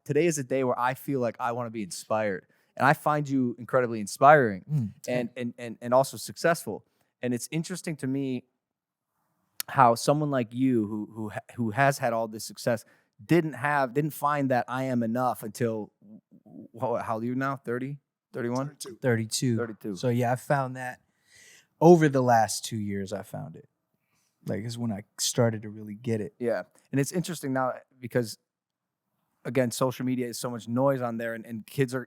today is a day where I feel like I want to be inspired. And I find you incredibly inspiring and also successful. And it's interesting to me how someone like you who has had all this success didn't find that I am enough until how old are you now? 30? 31? 32. So yeah, I found that over the last 2 years. I found it. Like, is when I started to really get it. Yeah. And it's interesting now because, again, social media is so much noise on there, and kids are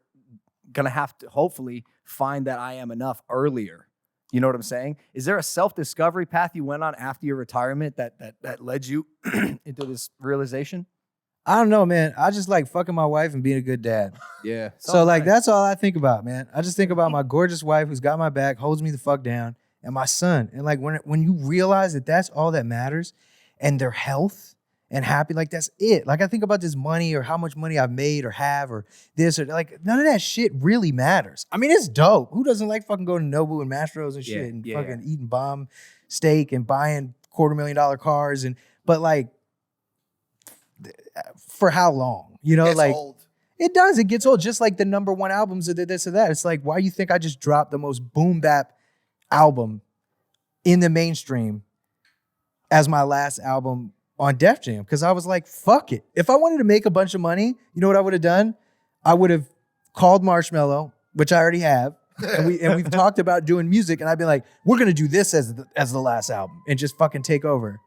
going to have to hopefully find that I am enough earlier. You know what I'm saying? Is there a self-discovery path you went on after your retirement that led you into this realization? I don't know, man. I just like fucking my wife and being a good dad. Yeah. So like, that's all I think about, man. I just think about my gorgeous wife who's got my back, holds me the fuck down, and my son. And like, when you realize that that's all that matters, and their health and happy, like that's it. Like I think about this money or how much money I've made or have or this or like none of that shit really matters. I mean, it's dope. Who doesn't like fucking going to Nobu and Mastro's and shit and fucking eating bomb steak and buying $250,000 cars but like for how long? You know, it's like old. It does. It gets old. Just like the number one albums of this or that. It's like, why you think I just dropped the most boom bap album in the mainstream as my last album on Def Jam? Because I was like, fuck it. If I wanted to make a bunch of money, you know what I would have done? I would have called Marshmello, which I already have, and we've talked about doing music, and I'd be like, we're gonna do this as the last album and just fucking take over.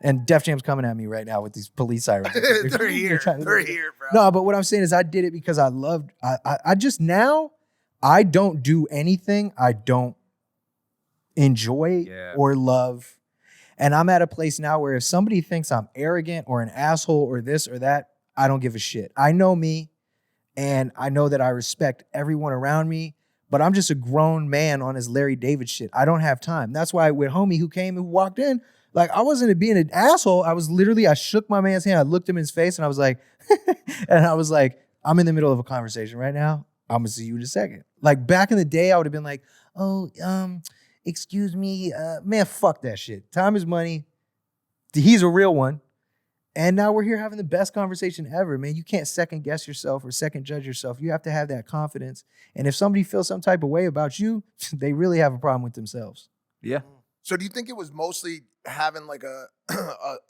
And Def Jam's coming at me right now with these police sirens. They're here, bro. No, but what I'm saying is I did it because I loved, I just now, I don't do anything I don't enjoy or love. And I'm at a place now where if somebody thinks I'm arrogant or an asshole or this or that, I don't give a shit. I know me, and I know that I respect everyone around me, but I'm just a grown man on his Larry David shit. I don't have time. That's why with homie who came and walked in, like I wasn't being an asshole. I shook my man's hand. I looked him in his face and I was like, I'm in the middle of a conversation right now. I'm gonna see you in a second. Like back in the day, I would have been like, excuse me, man, fuck that shit. Time is money. He's a real one. And now we're here having the best conversation ever, man. You can't second guess yourself or second judge yourself. You have to have that confidence. And if somebody feels some type of way about you, they really have a problem with themselves. Yeah. So do you think it was mostly having like a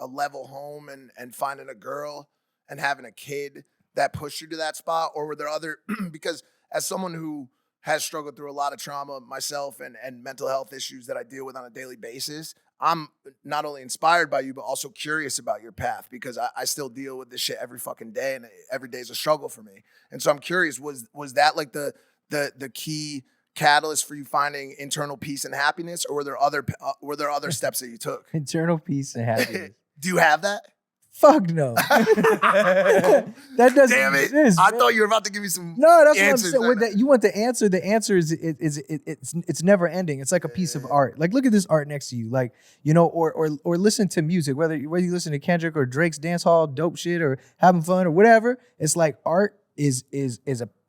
level home and finding a girl and having a kid that pushed you to that spot? Or were there other, because as someone who has struggled through a lot of trauma myself and mental health issues that I deal with on a daily basis, I'm not only inspired by you, but also curious about your path because I still deal with this shit every fucking day and every day is a struggle for me. And so I'm curious, was that like the key catalyst for you finding internal peace and happiness, or were there other steps that you took? Internal peace and happiness. Do you have that? Fuck no. That doesn't Damn it. exist. I man. thought you were about to give me some No, that's answers. what I'm saying. With that, you want the answer. The answer is it's never ending. It's like a piece of art. Like look at this art next to you. Like, you know, or listen to music, whether you listen to Kendrick or Drake's dance hall, dope shit, or having fun or whatever. It's like art is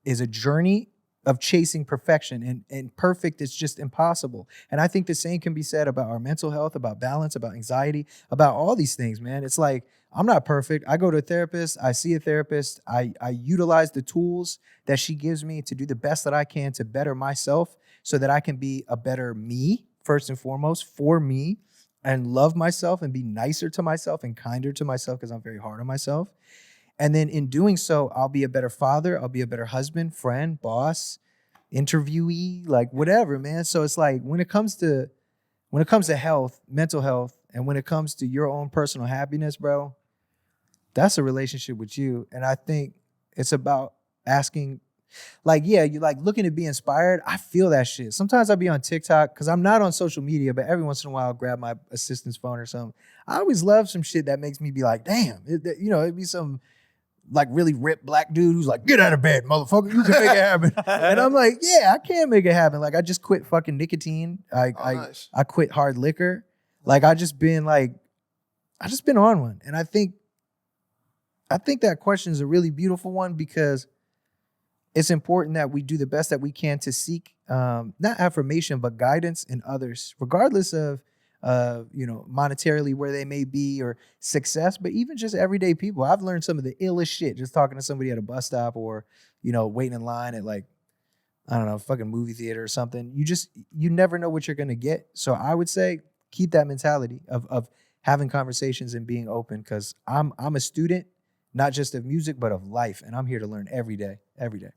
a journey of chasing perfection, and perfect is just impossible. And I think the same can be said about our mental health, about balance, about anxiety, about all these things, man. It's like, I'm not perfect. I go to a therapist. I see a therapist. I utilize the tools that she gives me to do the best that I can to better myself so that I can be a better me, first and foremost, for me, and love myself and be nicer to myself and kinder to myself because I'm very hard on myself. And then in doing so, I'll be a better father. I'll be a better husband, friend, boss, interviewee, like whatever, man. So it's like when it comes to health, mental health, and when it comes to your own personal happiness, bro, that's a relationship with you. And I think it's about asking, like, yeah, you like looking to be inspired. I feel that shit. Sometimes I'll be on TikTok because I'm not on social media, but every once in a while I'll grab my assistant's phone or something. I always love some shit that makes me be like, damn, it'd be some like really ripped black dude who's like, get out of bed, motherfucker, you can make it happen. And I'm like, yeah, I can make it happen. Like I just quit fucking nicotine. Nice. I quit hard liquor. Like I just been on one. And I think that question is a really beautiful one because it's important that we do the best that we can to seek not affirmation, but guidance in others, regardless of monetarily where they may be or success, but even just everyday people. I've learned some of the illest shit just talking to somebody at a bus stop or, waiting in line at like, I don't know, fucking movie theater or something. You never know what you're gonna get. So I would say keep that mentality of having conversations and being open, because I'm a student, not just of music, but of life. And I'm here to learn every day, every day.